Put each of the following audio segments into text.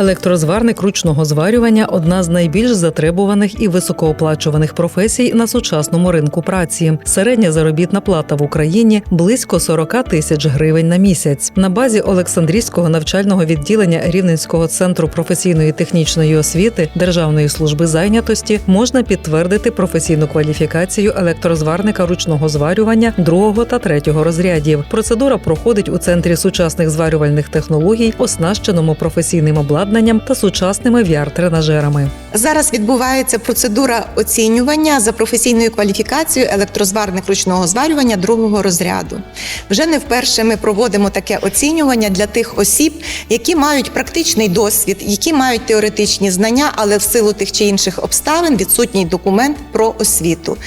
Електрозварник ручного зварювання – одна з найбільш затребуваних і високооплачуваних професій на сучасному ринку праці. Середня заробітна плата в Україні – близько 40 тисяч гривень на місяць. На базі Олександрійського навчального відділення Рівненського центру професійної технічної освіти Державної служби зайнятості можна підтвердити професійну кваліфікацію електрозварника ручного зварювання 2 та 3 розрядів. Процедура проходить у Центрі сучасних зварювальних технологій, оснащеному професійним обладнанням та сучасними VR-тренажерами. Зараз відбувається процедура оцінювання за професійною кваліфікацією електрозварник ручного зварювання 2 розряду. Вже не вперше ми проводимо таке оцінювання для тих осіб, які мають практичний досвід, які мають теоретичні знання, але в силу тих чи інших обставин відсутній документ про освіту.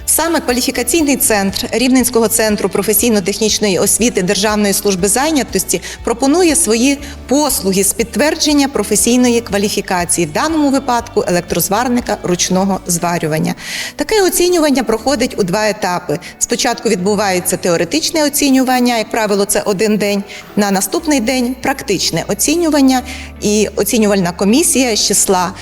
Саме кваліфікаційний центр Рівненського центру професійно-технічної освіти Державної служби зайнятості пропонує свої послуги з підтвердження професійної кваліфікації, в даному випадку електрозварника ручного зварювання. Таке оцінювання проходить у 2 етапи. Спочатку відбувається теоретичне оцінювання, як правило, це 1 день, на наступний день практичне оцінювання і оцінювальна комісія з числа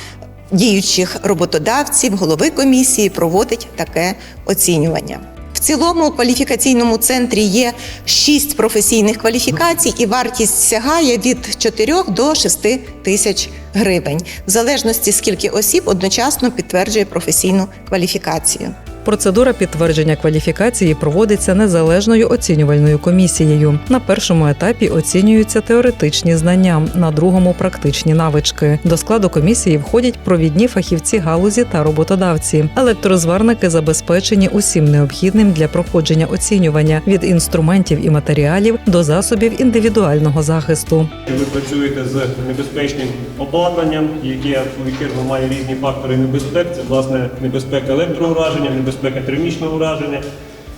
діючих роботодавців, голови комісії проводить таке оцінювання. В цілому у кваліфікаційному центрі є 6 професійних кваліфікацій і вартість сягає від 4 до 6 тисяч гривень, в залежності скільки осіб одночасно підтверджує професійну кваліфікацію. Процедура підтвердження кваліфікації проводиться незалежною оцінювальною комісією. На першому етапі оцінюються теоретичні знання, на другому – практичні навички. До складу комісії входять провідні фахівці галузі та роботодавці. Електрозварники забезпечені усім необхідним для проходження оцінювання – від інструментів і матеріалів до засобів індивідуального захисту. Ви працюєте з небезпечним обладнанням, яке, в свою чергу, має різні фактори небезпек. Це, власне, небезпека електроураження, небезпека термічного ураження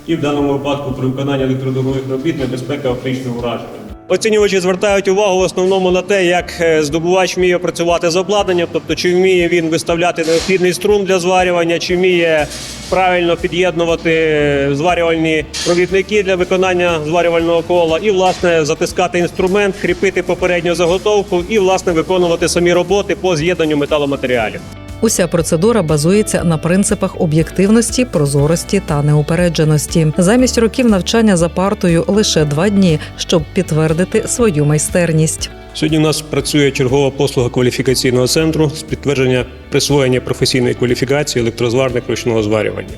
і в даному випадку при виконанні електродугових робіт небезпека оптичного ураження. Оцінювачі звертають увагу в основному на те, як здобувач вміє працювати з обладнанням, тобто чи вміє він виставляти необхідний струм для зварювання, чи вміє правильно під'єднувати зварювальні провідники для виконання зварювального кола і, власне, затискати інструмент, кріпити попередню заготовку і, власне, виконувати самі роботи по з'єднанню металоматеріалів. Уся процедура базується на принципах об'єктивності, прозорості та неупередженості. Замість років навчання за партою лише 2 дні, щоб підтвердити свою майстерність. Сьогодні у нас працює чергова послуга кваліфікаційного центру з підтвердження присвоєння професійної кваліфікації електрозварник ручного зварювання.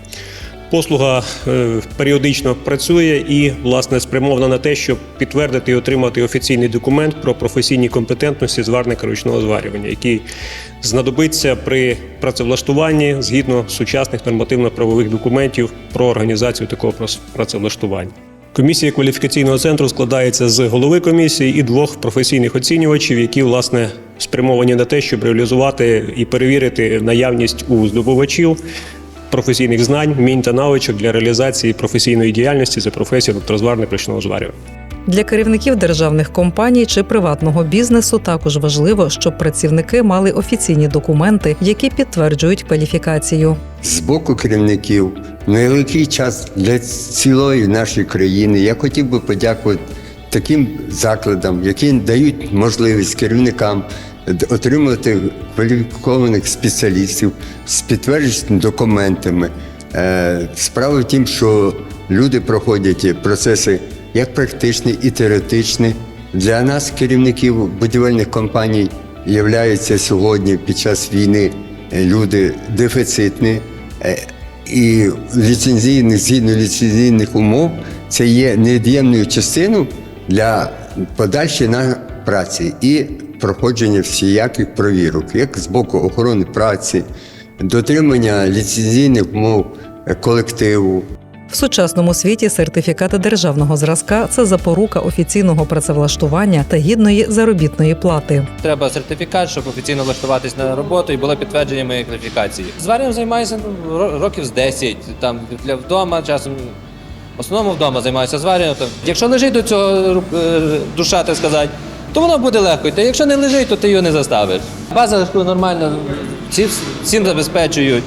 Послуга періодично працює і, власне, спрямована на те, щоб підтвердити і отримати офіційний документ про професійні компетентності зварника ручного зварювання, який знадобиться при працевлаштуванні згідно сучасних нормативно-правових документів про організацію такого працевлаштування. Комісія кваліфікаційного центру складається з голови комісії і 2 професійних оцінювачів, які, власне, спрямовані на те, щоб реалізувати і перевірити наявність у здобувачів професійних знань, вмінь та навичок для реалізації професійної діяльності за професією електрозварник ручного зварювання. Для керівників державних компаній чи приватного бізнесу також важливо, щоб працівники мали офіційні документи, які підтверджують кваліфікацію. З боку керівників нелегкий час для цілої нашої країни. Я хотів би подякувати таким закладам, які дають можливість керівникам отримати кваліфікованих спеціалістів з підтвердженими документами. Справа в тім, що люди проходять процеси як практичні і теоретичні. Для нас, керівників будівельних компаній, являються сьогодні під час війни люди дефіцитні. І згідно ліцензійних умов, це є невід'ємною частиною для подальшої праці і проходження всіяких перевірок, як з боку охорони праці, дотримання ліцензійних умов колективу. В сучасному світі сертифікати державного зразка – це запорука офіційного працевлаштування та гідної заробітної плати. Треба сертифікат, щоб офіційно влаштуватись на роботу і було підтвердження моєї кваліфікації. Зварюванням займаюся років з 10, там вдома часом. В основному вдома займаюся зварюванням. Якщо лежить до цього душа, так сказати, то воно буде легко йти. Якщо не лежить, то ти його не заставиш. База нормально, всім забезпечують.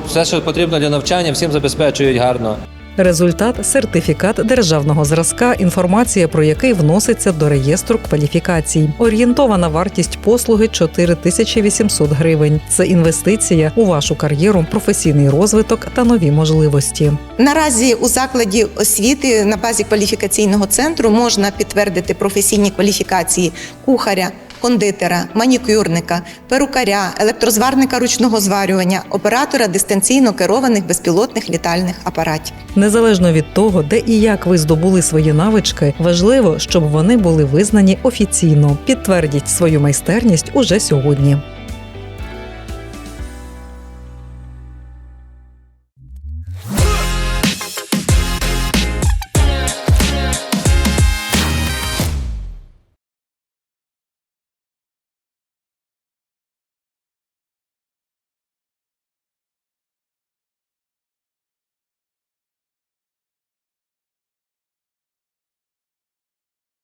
Все, що потрібно для навчання, всім забезпечують гарно. Результат – сертифікат державного зразка, інформація про який вноситься до реєстру кваліфікацій. Орієнтована вартість послуги – 4800 гривень. Це інвестиція у вашу кар'єру, професійний розвиток та нові можливості. Наразі у закладі освіти на базі кваліфікаційного центру можна підтвердити професійні кваліфікації кухаря, кондитера, манікюрника, перукаря, електрозварника ручного зварювання, оператора дистанційно керованих безпілотних літальних апаратів. Незалежно від того, де і як ви здобули свої навички, важливо, щоб вони були визнані офіційно. Підтвердіть свою майстерність уже сьогодні.